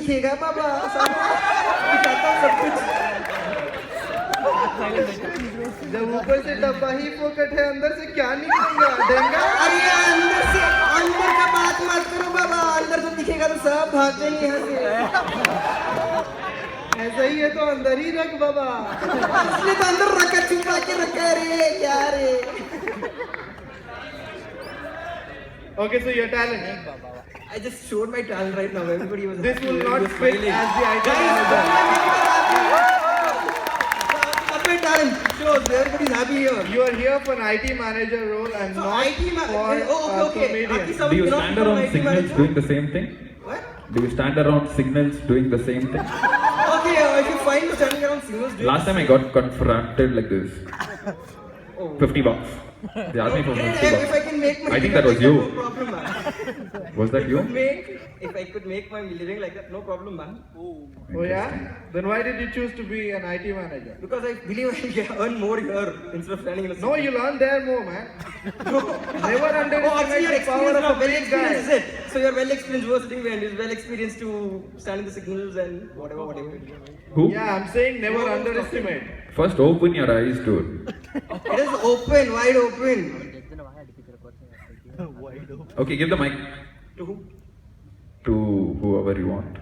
दिखेगा बाबा, दिखाता हूँ सब कुछ। जब ऊपर से डब्बा ही फोकट है, अंदर से क्या निकलेगा? डेंगा? अरे अंदर का बात मत करो बाबा, अंदर से दिखेगा तो सब भाग जाएंगे यहाँ से। ऐसा ही है तो अंदर ही रख बाबा। इसलिए तो अंदर रखा, छुपा के रखा रे, क्या रे। Okay, so your talent. I just showed my talent right now. Everybody was. This will not was fit smiling. as the IT Guys, manager. What's my talent? Shows everybody's happy here. You are here for an IT manager role and So not IT for okay. comedian. Aki, Do you not stand for around IT signals manager? doing the same thing? What? Do you stand around signals doing the same thing? Okay, if you find standing around signals, do Last time I got confronted like this. $50. They asked me for Great, $50. if I can make my I think living that was like you. no problem, man. Was that you? If I could make my living like that, no problem, man. Oh yeah? Then why did you choose to be an IT manager? Because I believe I can earn more here instead of standing in a No, signal. you'll earn there more, man. Never Oh, underestimate you're the power experienced of now, a well big experienced, is guy. it? So you're well experienced, you were sitting behind, you're well experienced to stand in the signals and whatever. Who? Yeah, I'm saying never underestimate. First open your eyes to it. It is open, wide open. Okay, give the mic To who? to whoever you want.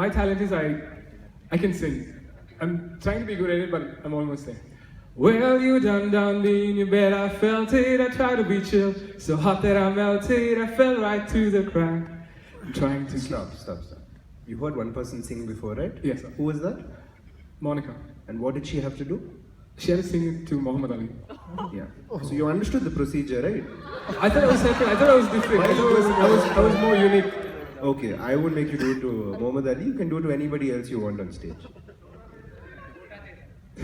My talent is I can sing. I'm trying to be good at it, but I'm almost there. Well, you done me in your bed, I felt it. I tried to be chill, so hot that I melted. I fell right to the crack. I'm trying to Stop. You heard one person sing before, right? Yes, sir. Who was that? Monica. And what did she have to do? She had to sing it to Muhammad Ali. Yeah. So you understood the procedure, right? I thought it was separate. I thought it was different. I thought I was more unique. Okay, I won't make you do it to Muhammad Ali. You can do it to anybody else you want on stage.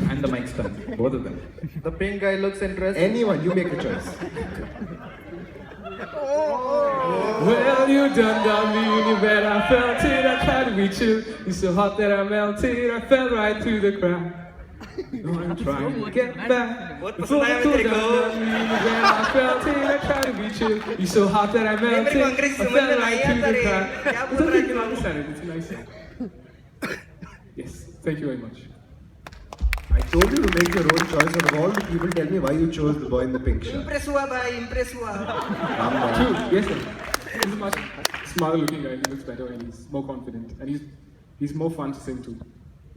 And the mic stand. Both of them. The pink guy looks interesting. Anyone, you make a choice. Well, you done me in your bed, I felt it. I tried to be chill. You're so hot that I melted. I fell right through the crack. No, I'm trying to get back. Before पसंद आया you मेरे को? done me in your bed, I felt it. I tried to be chill. You're so hot that I melted. मेरे को अंग्रेजी I समझ fell में right नहीं through आता the रे। crack. क्या It's बोल okay, रहा you है can तू? understand it. It's a nice song. Yes, thank you very much. I told you to make your own choice. Out of all the people, tell me why you chose the boy in the pink shirt. Impress हुआ भाई, impress हुआ. Calm down. True, yes sir. He's a much smarter looking guy. He looks better and he's more confident. And he's more fun to sing to.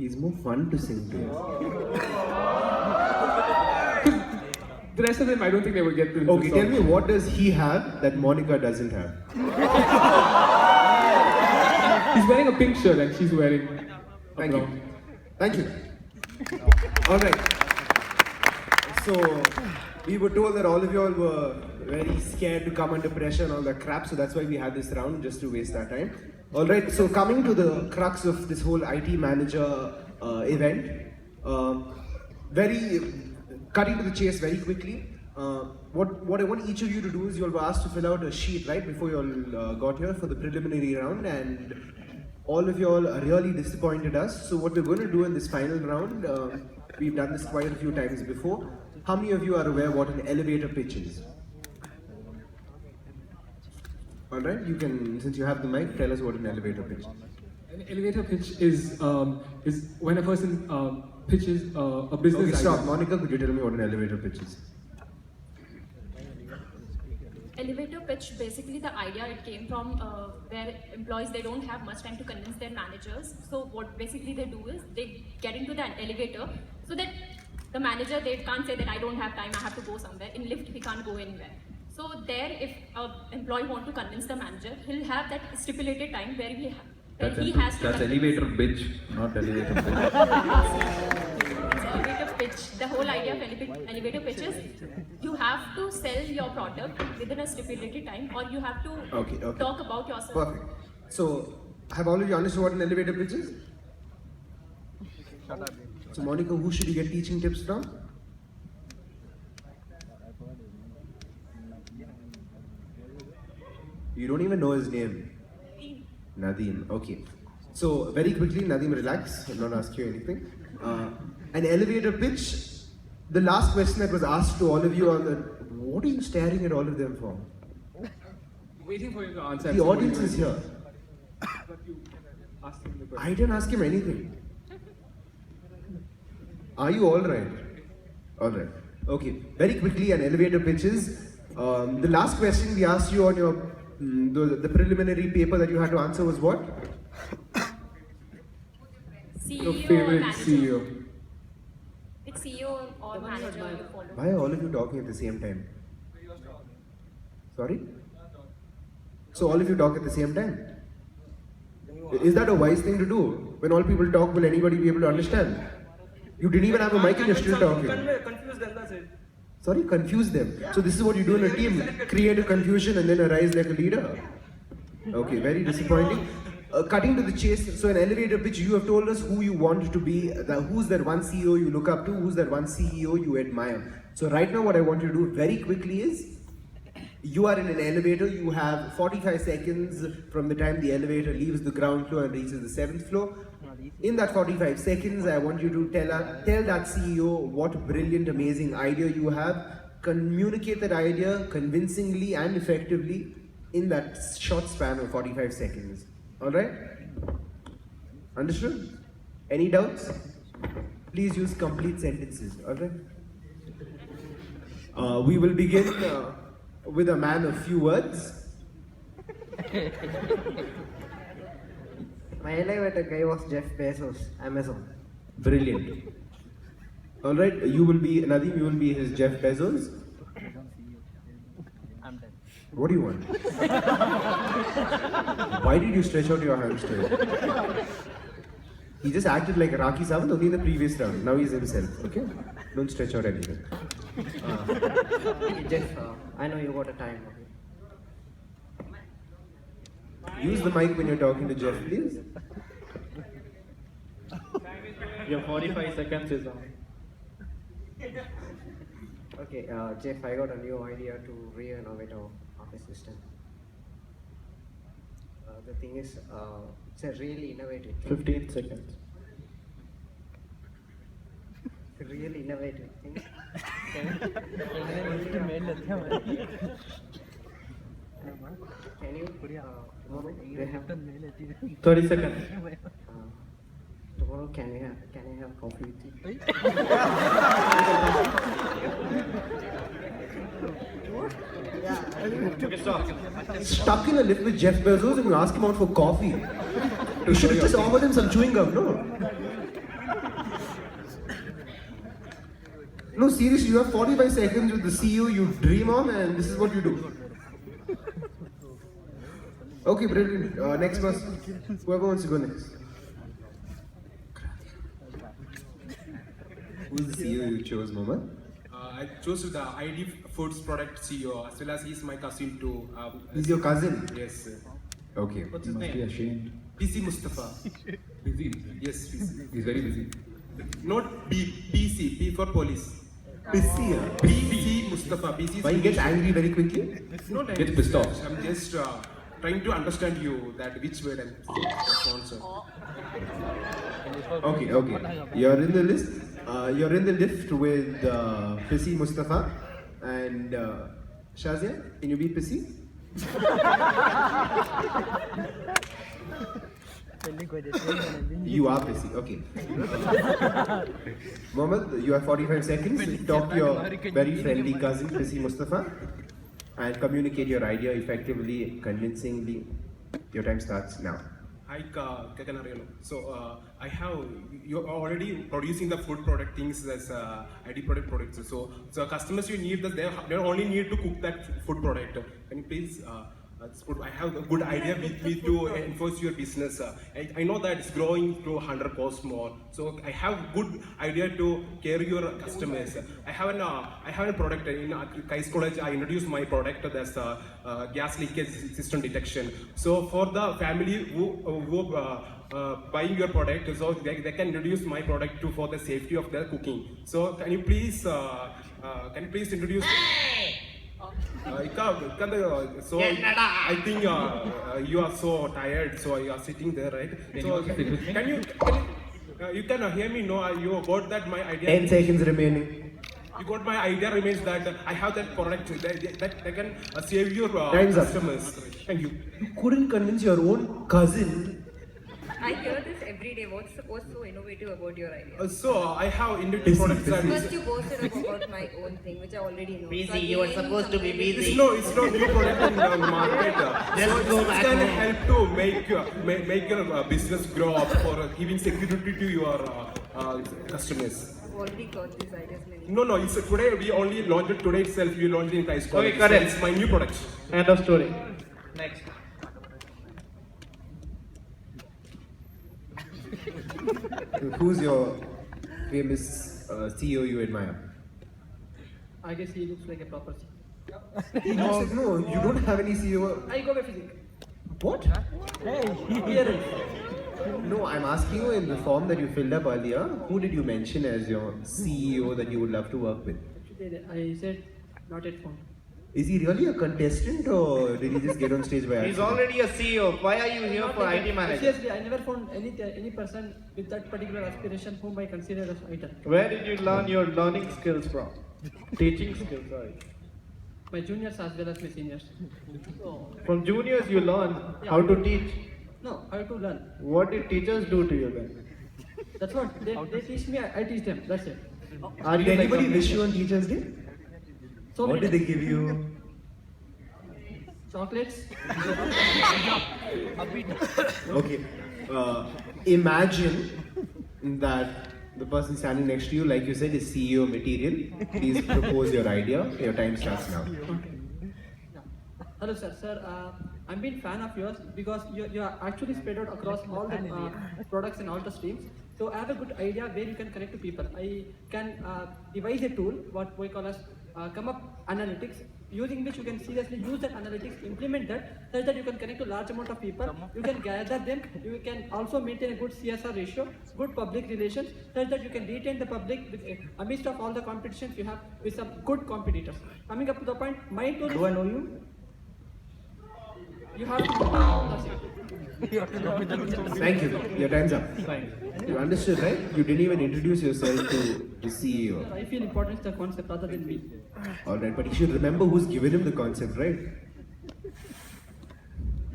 He's more fun to sing to. The rest of them, I don't think they will get the Okay, song. tell me what does he have that Monica doesn't have? He's wearing a pink shirt and she's wearing a Thank you. brown. Thank you. All right. So we were told that all of you all were very scared to come under pressure and all that crap. So that's why we had this round, just to waste our time. All right. So coming to the crux of this whole IT manager event, very cutting to the chase very quickly. What I want each of you to do is you all were asked to fill out a sheet right before you all got here for the preliminary round, and all of you all really disappointed us. So what we're going to do in this final round, we've done this quite a few times before. How many of you are aware what an elevator pitch is? All right, you can, since you have the mic, tell us what an elevator pitch is. An elevator pitch is when a person pitches a business Okay, stop. idea. Monica, could you tell me what an elevator pitch is? Elevator pitch, basically the idea, it came from where employees, they don't have much time to convince their managers. So what basically they do is they get into the elevator so that the manager, they can't say that I don't have time, I have to go somewhere. In lift, we can't go anywhere. So there, if an employee want to convince the manager, he'll have that stipulated time where he has to That's convince. elevator bitch, not elevator bitch. It's elevator pitch. The whole idea of elevator pitch is you have to sell your product within a stipulated time, or you have to Okay. talk about yourself. Perfect. So, have all of you understood what an elevator pitch is? So, Monica, who should you get teaching tips from? You don't even know his name. Nadeem. Okay. So, very quickly, Nadeem, relax. I'll not ask you anything. An elevator pitch. The last question that was asked to all of you on the What are you staring at all of them for? Waiting for you to answer. The audience is here. But you asked him the question. I didn't ask him anything. Are you all right? All right. Okay. Very quickly, an elevator pitches. The last question we asked you on your the preliminary paper that you had to answer was what? CEO Your or favorite manager? CEO. Which CEO or manager you follow? Why are all of you talking at the same time? Sorry? So all of you talk at the same time? Is that a wise thing to do? When all people talk, will anybody be able to understand? You didn't even have a mic and you're still talking. Confuse them, that's it. Sorry, confuse them. So this is what you do in a team: create a confusion and then arise like a leader. Okay, very disappointing. Cutting to the chase. So an elevator pitch. You have told us who you want to be. Who's that one CEO you look up to? Who's that one CEO you admire? So right now, what I want you to do very quickly is, you are in an elevator. You have 45 seconds from the time the elevator leaves the ground floor and reaches the 7th floor. In that 45 seconds, I want you to tell that CEO what brilliant, amazing idea you have. Communicate that idea convincingly and effectively in that short span of 45 seconds. Alright? Understood? Any doubts? Please use complete sentences. Alright? We will begin with a man of few words. My elevator guy was Jeff Bezos, Amazon. Brilliant. Alright, you will be, Nadeem, you will be his Jeff Bezos. What do you want? Why did you stretch out your hands to him? He just acted like Raki Sawant only in the previous round. Now he's himself, okay? Don't stretch out anything. Jeff, I know you got a time. Use the mic when you're talking to Jeff, please. Your 45 seconds is on. Okay, Jeff, I got a new idea to re-innovate our office system. The thing is, it's a really innovative thing. 15 seconds. Really innovative thing. Can you, tomorrow, they have, 30 seconds. tomorrow can I have coffee with you? Stuck in a lift with Jeff Bezos and you ask him out for coffee. You should have just offered him some chewing gum, no? No, seriously, you have 45 seconds with the CEO you dream on, and this is what you do. Okay, brilliant. Next person. Whoever wants to go next. Who's the CEO you chose, Mama? I chose the ID Foods product CEO, as well as he's my cousin too. He's your cousin? Yes, sir. Okay. What's his name? Be ashamed. PC Mustafa. Busy. Yes, PC. He's very busy. Not B, PC, P for police. Pissy. PC Mustafa. PC is Why he gets angry very quickly? Not Gets pissed off. I'm just trying to understand you, that which word I'm sponsor. Okay. You're in the list. You're in the lift with Pissy Mustafa and Shazia. Can you be Pissy? You are Pissy. Okay. Mohammed, you have 45 seconds. Talk to your very friendly cousin Pissy Mustafa and communicate your idea effectively, convincingly. Your time starts now. Hi, Kakanariano. So I have, you're already producing the food product things as ID product products. So customers you need that they only need to cook that food product. Can you please? I have a good idea with me to enforce your business. I know that it's growing to 100 costs more. So I have good idea to carry your customers. I have a product in Kais College. I introduced my product that's gas leakage system detection. So for the family who buying your product, so they can introduce my product for the safety of their cooking. So can you please introduce? So I think you are so tired, so you are sitting there, right? So can you hear me? No, you got that my idea. 10 seconds remaining. you got my idea remains that I have that product that can save your Time's up. customers. Thank you. You couldn't convince your own cousin. I hear this every day. What's so innovative about your idea? So I have innovative products that First, you boasted about my own thing, which I already know. Busy, So you are again, supposed to be somebody- busy. it's no new product in the market. Just go It back can home. help to make your business grow up for giving security to your customers. I've already got these ideas many. No, it's today we only launched it today itself. We launched it in Price Quality. Okay, correct. So it's my new product. End of story. Next. Who's your famous CEO you admire? I guess he looks like a proper CEO. No, you don't have any CEO. I go by physics. What? Appearance. No, I'm asking you in the form that you filled up earlier. Who did you mention as your CEO that you would love to work with? I said not at phone. Is he really a contestant or did he just get on stage by He's accident? already a CEO. Why are you here Not for like IT that. manager? Seriously, I never found any person with that particular aspiration whom I consider as idol. Where did you learn your learning skills from? Teaching skills, sorry. My juniors as well as my seniors. From juniors you learn how to teach. No, I have to learn. What did teachers do to you then? That's what they teach me. I teach them. That's it. Are Did you like anybody a- wish you on Teachers' Day? So What many did they give you? chocolates. Okay. Imagine that the person standing next to you, like you said, is CEO material. Please propose your idea. Your time starts now. Hello, sir. Sir, I'm been fan of yours because you are actually spread out across all the products and all the streams. So I have a good idea where you can connect to people. I can devise a tool, what we call as come up analytics, using which you can seriously use that analytics, implement that, such that you can connect to large amount of people. You can gather them. You can also maintain a good CSR ratio, good public relations, such that you can retain the public with, amidst of all the competitions you have with some good competitors. Coming up to the point, my tool. Do I know you? You have to. Thank you. Your time's up. You understood, right? You didn't even introduce yourself to the CEO. I feel important is the concept rather than me. Alright, but you should remember who's given him the concept, right?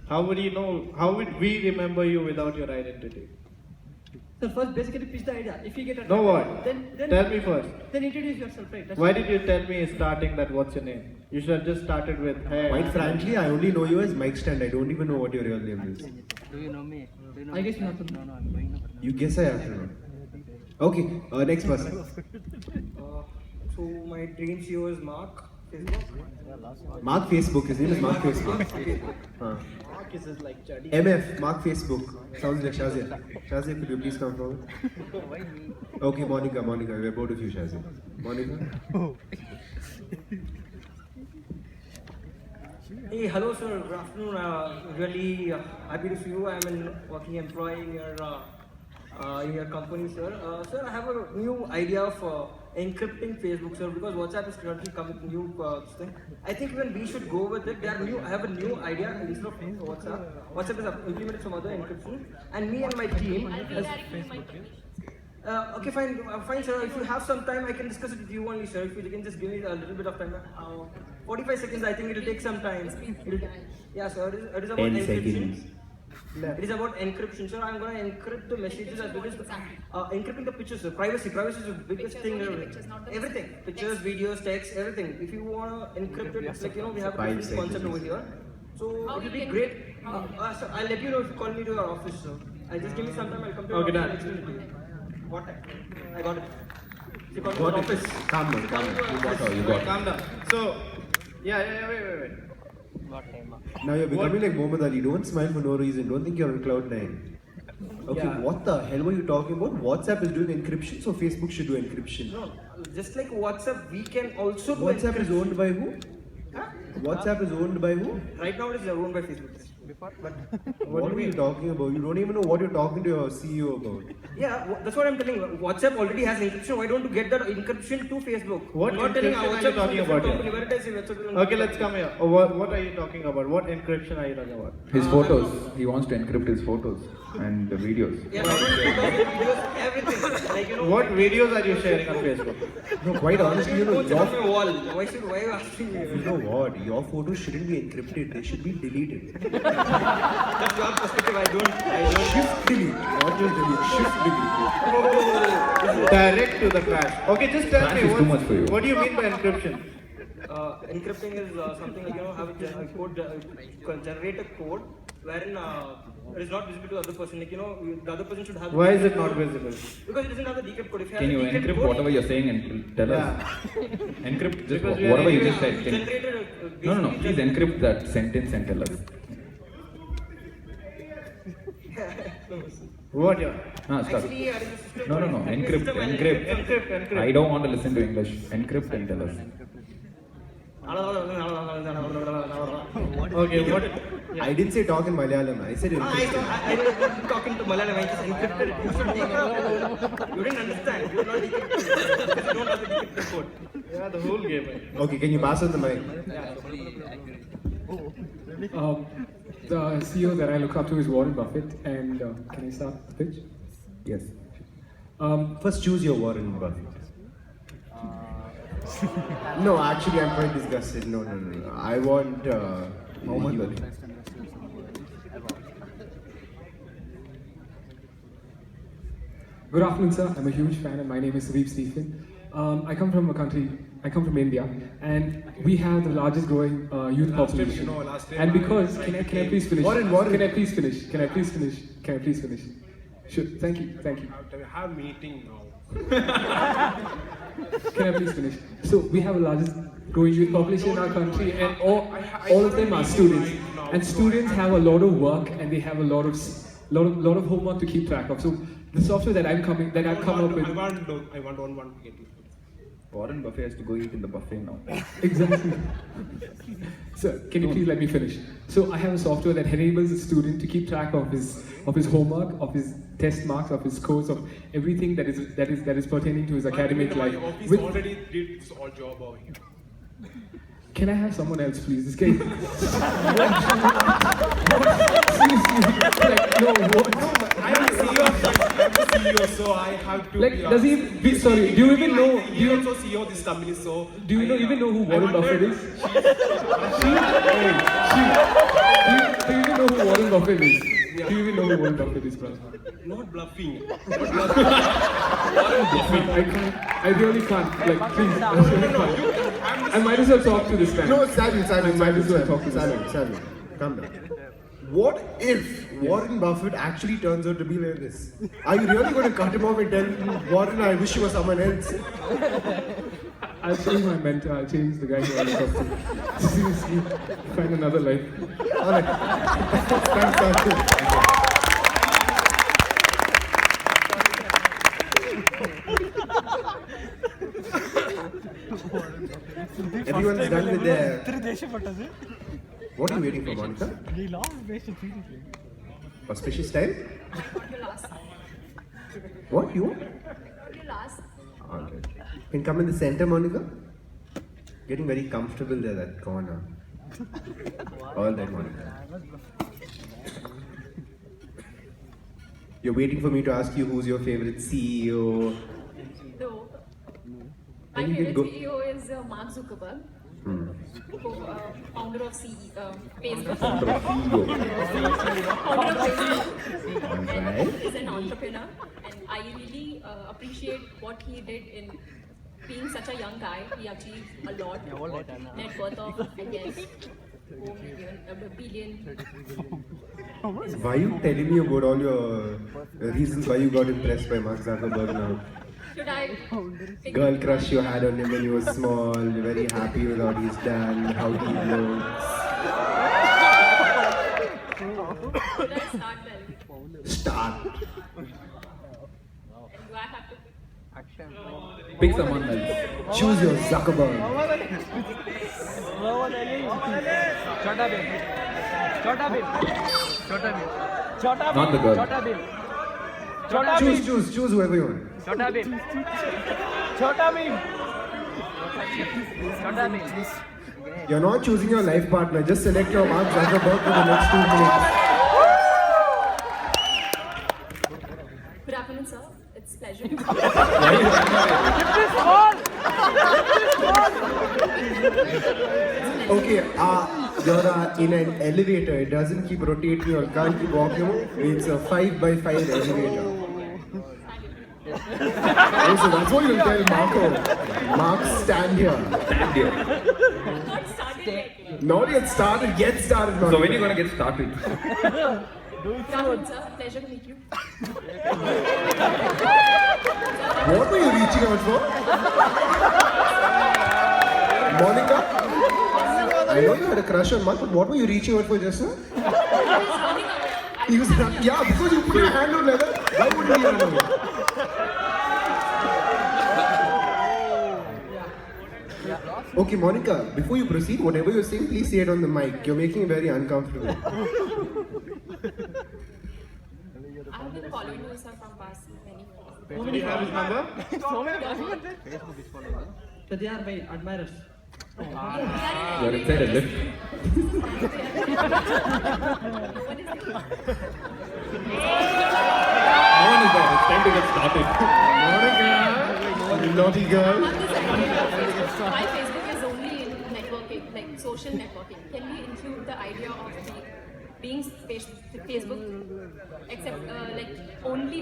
How would you know? How would we remember you without your identity? So first, basically pitch the idea. If you get a No what? then Tell me first. Then introduce yourself, right? That's Why did you tell me starting that what's your name? You should have just started with hey. Quite frankly, I only know you as Mike Stand. I don't even know what your real name is. Do you know me? I guess you have to know. You guess I have to know. Okay, next person. So my dream CEO is Mark. Facebook. Mark Facebook. His name is Mark Facebook. This is like Chadi. MF, Mark Facebook. Sounds like Shazia. Shazia, could you please come forward? Okay, Monica, we're both of you, Shazia. Monica? Hey, hello sir. Good afternoon. Really happy to see you. I'm a working employee in your company, sir. Sir, I have a new idea of encrypting Facebook, sir, because WhatsApp is currently coming new thing. I think even we should go with it. I have a new idea instead of WhatsApp. WhatsApp is implemented some other encryption, and me and my team. Okay, fine, sir. If you have some time, I can discuss it with you only, sir. If you can just give me a little bit of time. 45 seconds, I think it'll take some time. Yeah, sir. It is about 10 encryption. seconds. It is about encryption, sir. I'm gonna encrypt the messages as well as encrypting the pictures, sir. Privacy is the biggest thing. Everything, pictures, videos, text, everything. If you wanna encrypt it, it's like we have a 5 different concept seconds. over here. So it will be great. Sir, I'll let you know if you call me to your office, sir. Just give me some time. I'll come to your Okay, office done. and explain it to you. What time? I got it. You call me to Got your it. office. Calm down, calm down. You got it, you got it. Calm down. So, wait. Now you're becoming like Muhammad Ali. Don't smile for no reason. Don't think you're on cloud 9. Okay, Yeah. what the hell were you talking about? WhatsApp is doing encryption, so Facebook should do encryption. No, just like WhatsApp, we can also do WhatsApp is encryption. owned by who? Huh? WhatsApp is owned by who? Right now it is owned by Facebook. But What are you talking about? You don't even know what you're talking to your CEO about. yeah, that's what I'm telling you. WhatsApp already has encryption. Why don't you get that encryption to Facebook? What I'm not telling encryption are you WhatsApp talking is a different about here? company. Where it is, WhatsApp is Okay, let's come here. What are you talking about? What encryption are you talking about? His photos. He wants to encrypt his photos and the videos. Yeah, not only photos, videos, everything. Like, you know, What videos are you sharing on Facebook? No, quite honestly, you know, Phones on my wall. Why are you asking me? you know what? Your photos shouldn't be encrypted. They should be deleted. That's your perspective. I don't. Shift delete, not just delete. Shift delete. Direct to the crash. Okay, just tell Crash me is too much for you. what do you mean by encryption? Encrypting is something like, you know, have a code, generate a code wherein it is not visible to the other person. Like, you know, the other person should have. Why is it not visible? Because it doesn't have the decrypt code. If you Can you have the decrypt encrypt code, whatever you're saying and tell us? Encrypt just Because we are whatever you anyway just said. generated. No. Please encrypt that sentence and tell us. What yeah? Start. Actually, it is a system. No. Encrypt. Encrypt. I don't want to listen to English. Encrypt and tell us. Okay, what? I didn't say talk in Malayalam. I said I encrypted. was talking to Malayalam. I just encrypted it. You didn't understand. You are not decrypted. You don't have the decrypted code. Yeah, the whole game. Okay, can you pass on the mic? The CEO that I look up to is Warren Buffett, and can I start the pitch? Yes. First, choose your Warren Buffett. No, actually, I'm quite disgusted. No. I want. Mohammed. Good afternoon, sir. I'm a huge fan, and my name is Sadeep Stephen. I come from India, and we have the largest growing youth population. And because, can I please finish? Warren. Can I please finish? Sure. Thank you. Have meeting now. Can I please finish? So we have the largest growing youth population in our country, and all of them are students. And students have a lot of work, and they have a lot of homework to keep track of. So the software that I've come up with. I want one to get it. Warren Buffett has to go eat in the buffet now. Exactly. Sir, can you please let me finish? So I have a software that enables a student to keep track of his homework, of his test marks, of his scores, of everything that is pertaining to his academic life. My office already did this all job over here. Can I have someone else, please? This guy. I'm the CEO, so I have to. Does he? Sorry. Do you even know? He also CEO of this company, so. Do you even know who Warren Buffett is? Do you even know who Warren Buffett is? Do you even know who Warren Buffett is, brother? Not bluffing. I really can't. Please. I might as well talk to this guy. No, Samuel. I might as well talk to this guy. Samuel, calm down. What if Warren Buffett actually turns out to be like this? Are you really going to cut him off and tell Warren, I wish you were someone else? I'll change my mentor. I'll change the guy who I look up to. Seriously, find another life. Alright. Thanks, Samuel. Everyone's done with their. What are you waiting for, Monica? Auspicious time? Your last. What? You? Your last. Okay. Can come in the center, Monica? Getting very comfortable there, that corner. All that, Monica. You're waiting for me to ask you who's your favorite CEO. No. My Then you can favorite go- CEO is Mark Zuckerberg, founder of Facebook. Founder of CEO. Founder of Facebook. Alright. He's an entrepreneur, and I really appreciate what he did in being such a young guy. He achieved a lot. Net worth of, I guess, 4 million, a billion. Why are you telling me about all your reasons why you got impressed by Mark Zuckerberg now? Should I pick Girl crush you had on him when you were small, very happy with what he's done, how he looks. Should I start well? Start. And do I have to Pick someone else. Choose your Zuckerberg. Not the girl. Choose whoever you want. You're not choosing your life partner, just select your Mark Zuckerberg for the next 2 minutes. Good afternoon, sir. It's a pleasure pleasure. Why you running away? Okay, you're in an elevator. It doesn't keep rotating or can't keep walking. It's a 5x5 elevator. Oh, so that's what you'll tell Marco. Mark, stand here. Stand here. Not started yet. Not yet started. Get started. So when are you gonna get started? Rahul, sir, pleasure to meet you. What were you reaching out for? Monica? I know you had a crush on Mark, but what were you reaching out for just now? He was running. Yeah, because you put your hand on leather. Why wouldn't he run away? Okay, Monica, before you proceed, whatever you're saying, please say it on the mic. You're making me very uncomfortable. I have been following you, sir, from past many years. Do you have his number? So they are my admirers. You're inside a lift. What is it? No one is there. It's time to get started. Monica, you naughty girl. My Facebook is only in networking, like social networking. Can we include the idea of being Facebook, except like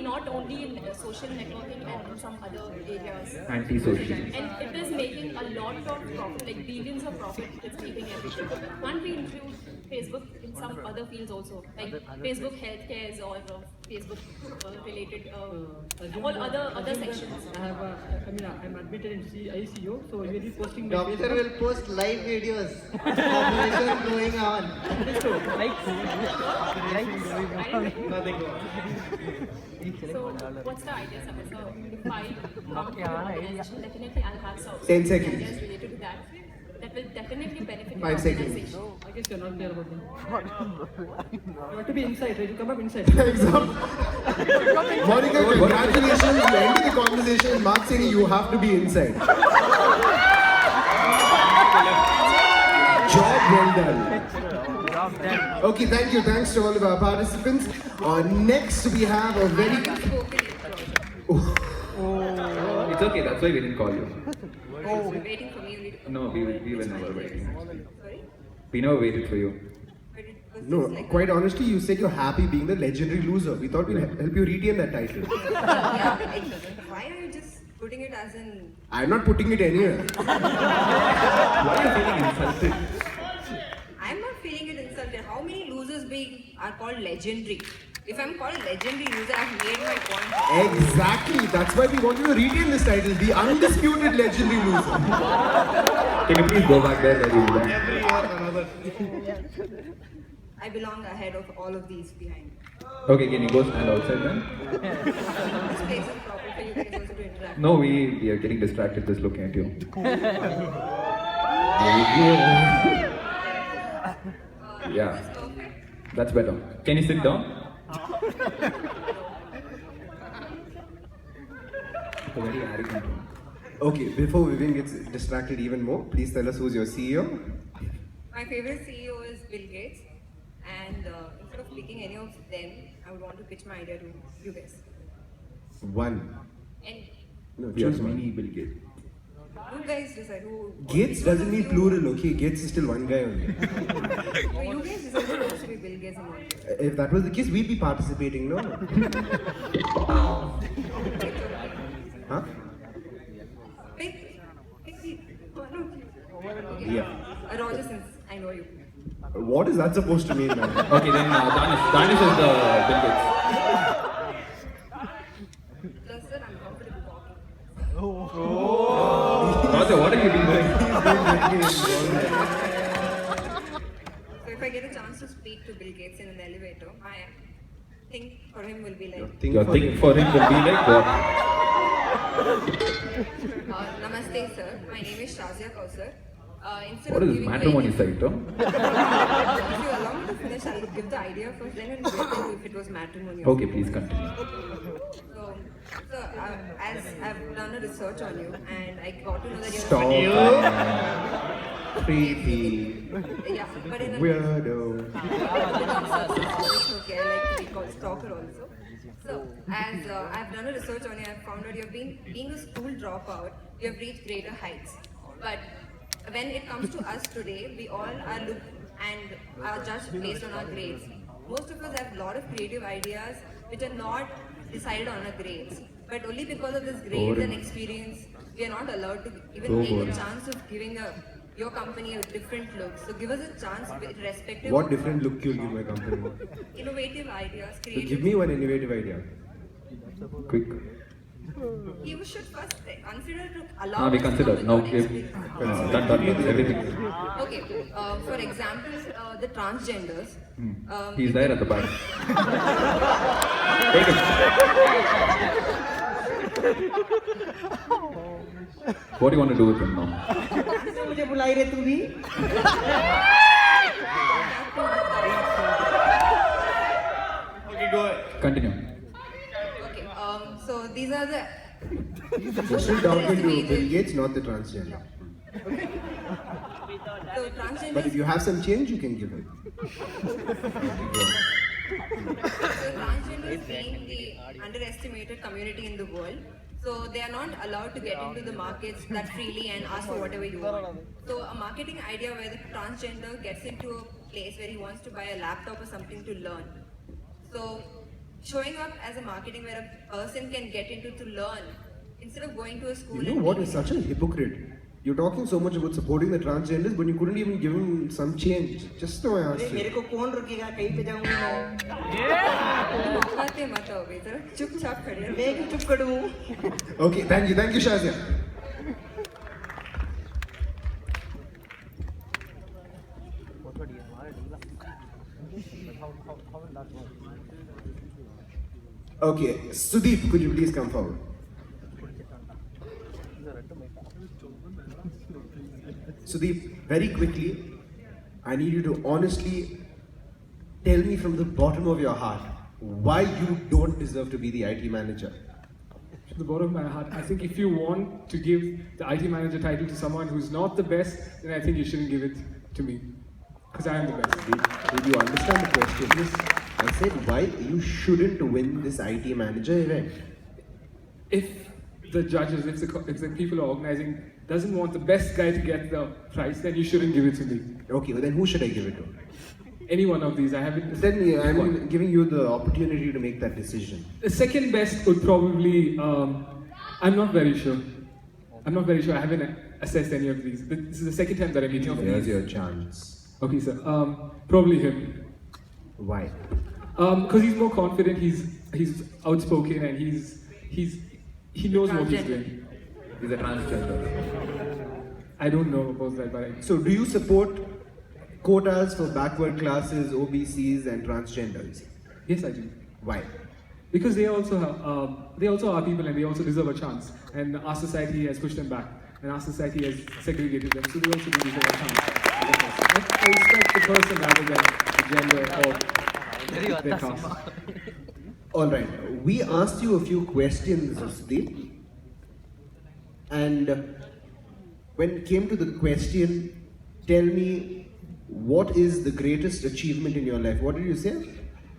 not only in social networking and in some other areas? Anti-social. And it is making a lot of profit, like billions of profit it's making every year. Can't we include Facebook in some other fields also, like Facebook healthcare or Facebook related all other sections? I'm admitted in ICU, so we will be posting my Doctor Facebook. will post live videos. Operation going on. So what's the idea, sir? So if I come to an organization, definitely I'll have some 10 seconds. ideas related to that. That will definitely benefit the 5 seconds. organization. I guess you're not clear about me. You have to be inside, right? You come up inside. Monica, congratulations. You ended the conversation. Mark saying you have to be inside. Job well done. Okay, thank you. Thanks to all of our participants. Next, we have a very. It's okay. That's why we didn't call you. Waiting for me. No, we were never waiting. Sorry? We never waited for you. But it was No, just like quite honestly, you said you're happy being the legendary loser. We thought we'd help you retain that title. yeah, like, why are you just putting it as in I'm not putting it anywhere. Why are you feeling insulted? I'm not feeling it insulted. How many losers are called legendary? If I'm called legendary loser, I've made my point. Exactly. That's why we want you to retain this title, the undisputed legendary loser. Can you please go back there where you belong? Every year another. I belong ahead of all of these behind. Okay, can you go stand outside then? This place is proper for you guys also to interact. No, we are getting distracted just looking at you. Yeah, Is this perfect? that's better. Can you sit down? Very arrogant. Okay, before Vivian gets distracted even more, please tell us who's your CEO. My favorite CEO is Bill Gates, and instead of picking any of them, I would want to pitch my idea to you guys. One. And No, We have choose one. many Bill Gates. you guys decide who. Gates doesn't mean plural, okay? Gates is still one guy only. So you guys decide who wants to be Bill Gates and all. If that was the case, we'd be participating, no? Huh? Pick one of you. Okay. Yeah. Roger, since I know you. What is that supposed to mean, man? Okay, then Danish is the Bill Gates. Plus, sir, I'm comfortable talking. Roger, what have you been doing? So if I get a chance to speak to Bill Gates in an elevator, my thing for him will be like, Your thing for him will be like what? Namaste, sir. My name is Shazia Kausar. Instead What of is this giving matrimony you site, huh? If you allow me to finish, I'll give the idea first, then we'll get into if it was matrimony. Okay, please continue. So, as I've done a research on you, and I got to know that you're Stop. a Creepy. yeah, but in a Weirdo. okay, I like to be called stalker also. So, as I've done a research on you, I've found out being a school dropout, you have reached greater heights. But when it comes to us today, we all are looked and are judged based on our grades. Most of us have a lot of creative ideas which are not decided on our grades. But only because of this grades and experience, we are not allowed to even take a chance of giving your company a different look. So give us a chance, irrespective What of different look you'll give my company? innovative ideas, So creative. give me one innovative idea. Quick. You should first consider to allow We us to consider. come Now, without if, experience. done, everything. Okay, for example, the transgenders. He's there at the back. Take him. What do you want to do with him now? मुझे बुलाई रे तू भी Okay, go ahead. Continue. Okay, so these are the. You're still talking to Bill Gates, not the transgender. So transgenders. But if you have some change, you can give it. So transgenders being the underestimated community in the world, so they are not allowed to get into the markets that freely and ask for whatever you want. So a marketing idea where the transgender gets into a place where he wants to buy a laptop or something to learn. So showing up as a marketing where a person can get into to learn instead of going to a school. You know what is such a hypocrite? You're talking so much about supporting the transgenders, but you couldn't even give him some change. Just now I asked मेरे you. को कौन रुकेगा कहीं पे जाऊंगी मैं मौकाते मत आओगे जरा चुपचाप खड़े रहो। मैं क्यों चुप करूं Okay, thank you, Shazia. Okay, Sudeep, could you please come forward? Sudeep, very quickly, I need you to honestly tell me from the bottom of your heart why you don't deserve to be the IT manager. To the bottom of my heart, I think if you want to give the IT manager title to someone who's not the best, then I think you shouldn't give it to me. Because I am the best. Did you understand the question? I said why you shouldn't win this IT manager event. If the judges, if the people who are organizing doesn't want the best guy to get the prize, then you shouldn't give it to me. Okay, well then who should I give it to? Any one of these, I haven't. Then I'm giving you the opportunity to make that decision. The second best would probably, I'm not very sure. I'm not very sure, I haven't assessed any of these. This is the second time that I'm meeting Here's your chance. Okay, sir. Probably him. Why? Because he's more confident, he's outspoken, and he knows what he's doing. He's a transgender. I don't know about that, but So do you support quotas for backward classes, OBCs and transgenders? yes, I do. Why? Because they also are people, and they also deserve a chance. And our society has pushed them back, and our society has segregated them, so they also do deserve a chance. I respect the person rather than the gender or their caste. Alright, we asked you a few questions, Sudeep. And when it came to the question, tell me what is the greatest achievement in your life? What did you say?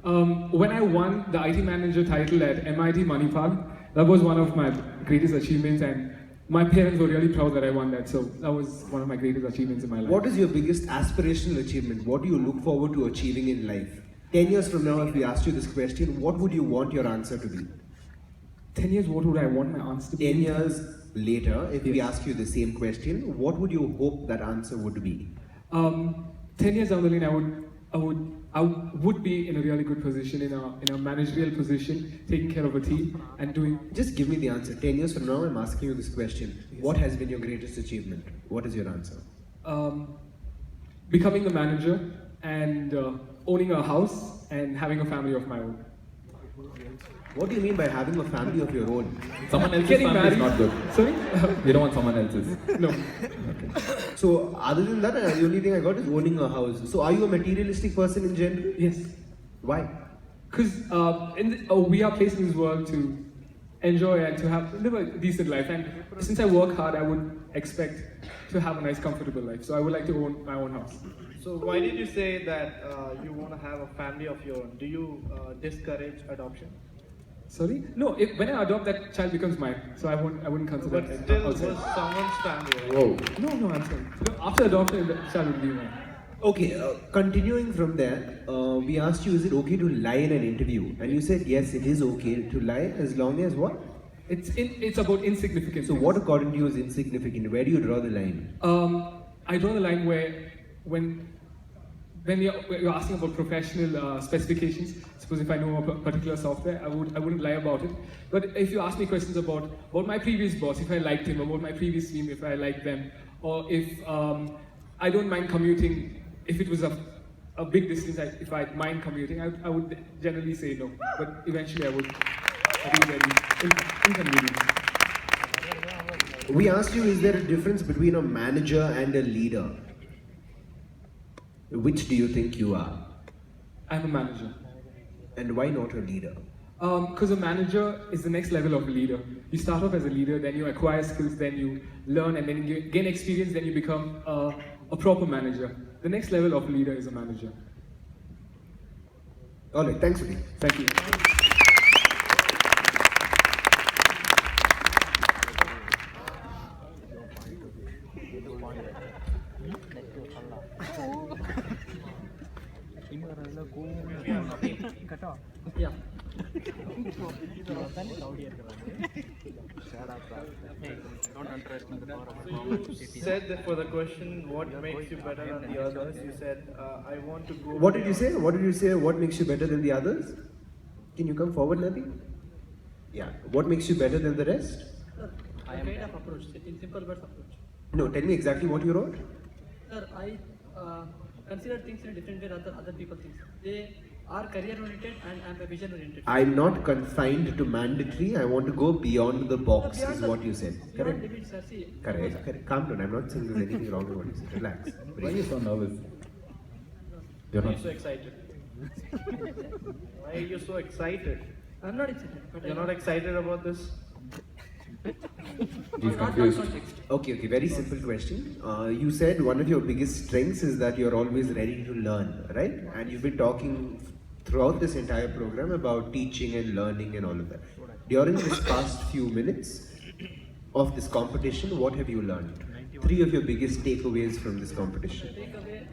When I won the IT manager title at MIT Manipal, that was one of my greatest achievements, and my parents were really proud that I won that, so that was one of my greatest achievements in my life. What is your biggest aspirational achievement? What do you look forward to achieving in life? 10 years from now, if we asked you this question, what would you want your answer to be? 10 years, what would I want my answer to be? 10 years later, if we ask you the same question, what would you hope that answer would be? 10 years down the lane, I would be in a really good position, in a managerial position, taking care of a team and doing. Just give me the answer. 10 years from now, I'm asking you this question. What has been your greatest achievement? What is your answer? Becoming the manager and owning a house and having a family of my own. What do you mean by having a family of your own? Someone else's Getting family is married. not good. Sorry? You don't want someone else's. No. So, other than that, the only thing I got is owning a house. So, are you a materialistic person in general? Yes. Why? Because we are placed in this world to enjoy and to live a decent life. And since I work hard, I would expect to have a nice, comfortable life. So I would like to own my own house. So why did you say that you want to have a family of your own? Do you discourage adoption? Sorry? No, when I adopt, that child becomes mine. So I wouldn't consider But it still, outside. was someone's family. Whoa. No, I'm saying. No, after adoption, the child would be mine. Okay, continuing from there, we asked you, is it okay to lie in an interview? And you said, yes, it is okay to lie as long as what? It's about insignificance. So what according to you is insignificant? Where do you draw the line? I draw the line where when you're asking about professional specifications, suppose if I know a particular software, I wouldn't lie about it. But if you ask me questions about my previous boss, if I liked him, about my previous team, if I liked them, or if I don't mind commuting, if it was a big distance, if I mind commuting, I would generally say no. But eventually I would be very inconvenient. We asked you, is there a difference between a manager and a leader? Which do you think you are? I'm a manager. And why not a leader? Because a manager is the next level of a leader. You start off as a leader, then you acquire skills, then you learn, and then you gain experience, then you become a proper manager. The next level of a leader is a manager. Alright, thanks for that. Thank you. Yeah. You said that for the question, what makes you better than the others? You said, I want to go. What did you say? What did you say? What makes you better than the others? Can you come forward, Nadi? Yeah. What makes you better than the rest? Sir, a kind of approach, in simple words approach. No, tell me exactly what you wrote. Sir, I consider things in a different way rather other people think. They are career oriented and I am a vision oriented. I'm not confined to mandatory. I want to go beyond the box, is what you said. Beyond Correct? limits, sir. See, Correct. Calm down. I'm not saying there's anything wrong with what you said. Relax. Why are you so nervous? You're Why are not. you so excited? Why are you so excited? I'm not excited, but You're not excited about this? He's not confused. context. Okay. Very simple question. You said one of your biggest strengths is that you're always ready to learn, right? And you've been talking throughout this entire program about teaching and learning and all of that. During this past few minutes of this competition, what have you learned? 3 of your biggest takeaways from this competition. Take away,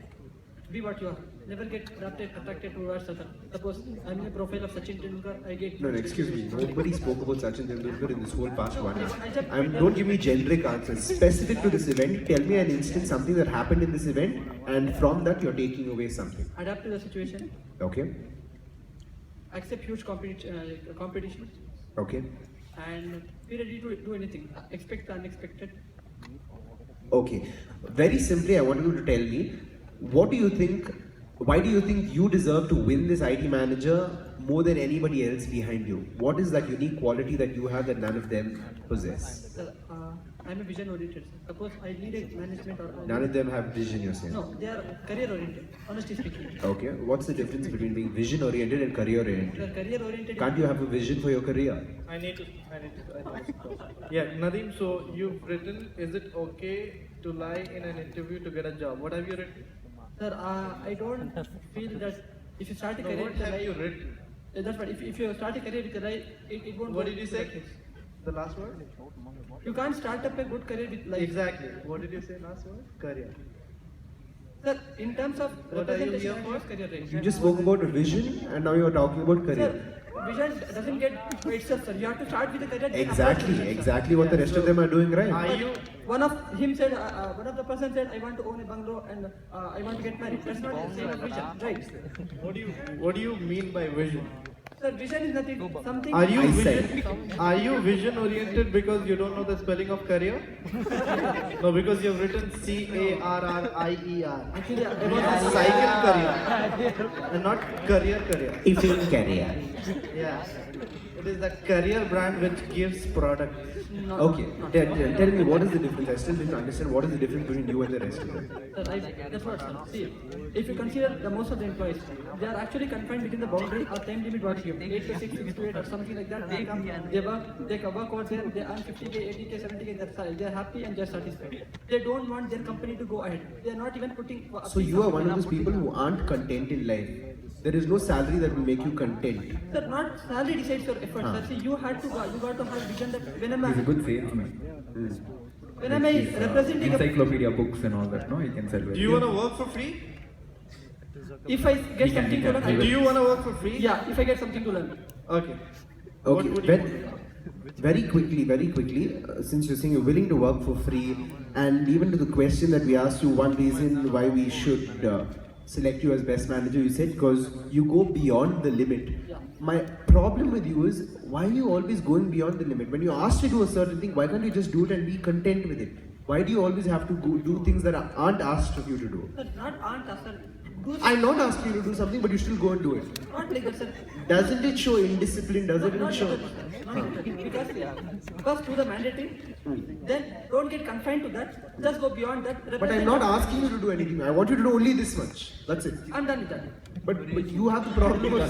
be what you are. Never get attracted towards other. Suppose I'm in a profile of Sachin Tendulkar, I get. No, excuse me. Nobody spoke about Sachin Tendulkar in this whole past 1 hour. Don't give me generic answers. Specific to this event, tell me an instance, something that happened in this event, and from that you're taking away something. Adapt to the situation. Okay? Accept huge competition. Okay? And be ready to do anything. Expect the unexpected. Okay. Very simply, I want you to tell me, why do you think you deserve to win this IT manager more than anybody else behind you? What is that unique quality that you have that none of them possess? Sir, I'm a vision oriented. Suppose I lead a management or. None of them have vision, you're saying? No, they are career oriented, honestly speaking. Okay. What's the difference between being vision oriented and career They are oriented? career oriented. Can't you have a vision for your career? I need to. Yeah, Nadeem, so you've written, is it okay to lie in an interview to get a job? What have you written? Sir, I don't feel that if you start a No, career what with a have lie, you written? that's what. If you start a career with a lie, it won't. What go did you to say? that place. The last word? You can't start up a good career with lies. Exactly. What did you say last word? Career. Sir, in terms of What are you representation, here I for? use career range. You just spoke about vision and now you're talking about career. Sir, vision doesn't get by itself, sir. You have to start with a career. then Exactly, approach vision, sir. exactly what the rest of them are doing right. Are you? One of the person said, I want to own a bungalow and I want to get married. That's not the same vision, right? What do you mean by vision? Sir, vision is nothing, something. Are you Eyesight. vision? Are you vision oriented because you don't know the spelling of career? No, because you've written CARRIER. Actually, I It want is cycle career and not career. Tiffin career. Yeah, it is the career brand which gives product. Okay, tell me what is the difference? I still didn't understand what is the difference between you and the rest of them. Sir, that's what, sir. See, if you consider the most of the employees, they are actually confined within the boundary or time limit what you give, 8 to 6, 6 to 8 or something like that. They come, they can work over there, they earn 50k, 80k, 70k, they're happy and they're satisfied. They don't want their company to go ahead. They're not even putting. So you are one of those people who aren't content in life. There is no salary that will make you content. Sir, not salary decides your effort, sir. See, you got to have vision that whenever He's a good salesman. when I representing Encyclopedia books and all that, no? He can sell very Do you want to work for free? if I get He can, something he to can. learn, Do you want to work for free? yeah, if I get something to learn. Okay. Okay, What would you very quickly, since you're saying you're willing to work for free, and even to the question that we asked you, one reason why we should select you as best manager, you said because you go beyond the limit. My problem with you is, why are you always going beyond the limit? When you're asked to do a certain thing, why can't you just do it and be content with it? Why do you always have to do things that aren't asked of you to do? Sir, not aunt, sir. I'm not asking you to do something, but you still go and do it. Not like that, sir. Doesn't it show indiscipline? Doesn't it Not show? because to the mandatory, then don't get confined to that. Just go beyond that. But I'm not asking you to do anything. I want you to do only this much. That's it. I'm done with that. But you have the problem of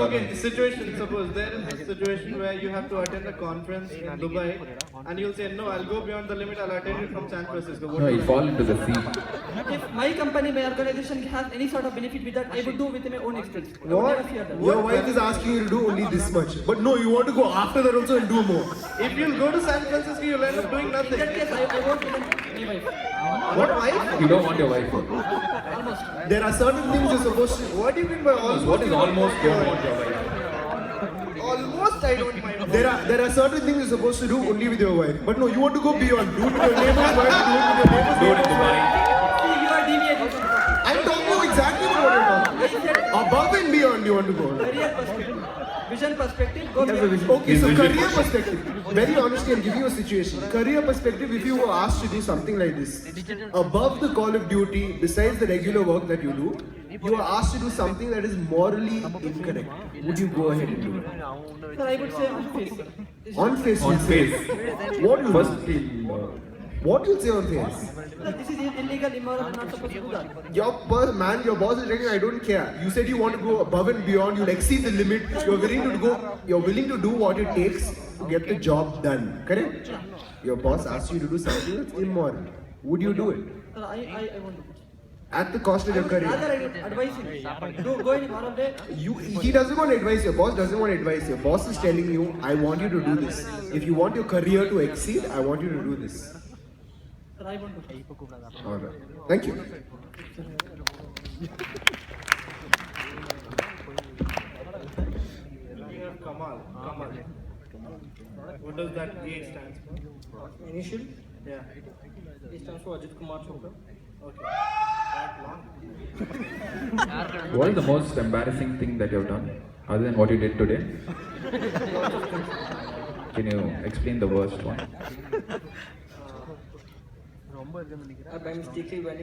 Okay, situation, suppose there is a situation where you have to attend a conference in Dubai and you'll say, no, I'll go beyond the limit, I'll attend it from San Francisco. What No, do he'll you fall into the sea. If my company, my organization has any sort of benefit with that, I would do with my own expense. I would what? never fear that. Your wife is asking you to do only this much. But no, you want to go after that also and do more. If you'll go to San Francisco, you'll end up doing In nothing. that case, I won't even my wife. What wife? You don't want your wife. Almost. There are certain things you're supposed to. What do you mean by almost? What is almost don't want your wife? Almost I don't mind. There are certain things you're supposed to do only with your wife. But no, you want to go beyond. Do it with your neighbor's wife. Do it with your neighbor's Do it in neighbor's wife. Dubai. See, you are deviating. I'm talking about exactly what you're talking about. Above and beyond you want to go. Career perspective, vision perspective, go beyond. Okay, so career perspective. Very honestly, I'm giving you a situation. Career perspective, if you were asked to do something like this, above the Call of Duty, besides the regular work that you do, you are asked to do something that is morally incorrect. Would you go ahead and do it? Sir, I would say on face. On face. On you'll say. face. What you First, he'll, What you'll say on face? Sir, this is illegal, immoral, I'm not supposed to do that. Your boss is saying, I don't care. You said you want to go above and beyond. You'll exceed the limit. You're willing to do what it takes to get the job done. Correct? Your boss asks you to do something that's immoral. Would you do it? Sir, I won't do it. At the cost of your Rather, career. I would advise him. Go in moral day. He doesn't want advice. Your boss doesn't want advice. Your boss is telling you, I want you to do this. If you want your career to exceed, I want you to do this. Sir, I won't do it. Alright. Thank you. You have Kamal. What does that A stand for? Initial, Yeah. it stands for Ajit Kumar Chopra. Okay. That long. what is the most embarrassing thing that you've done, other than what you did today? Can you explain the worst one? I by mistakenly went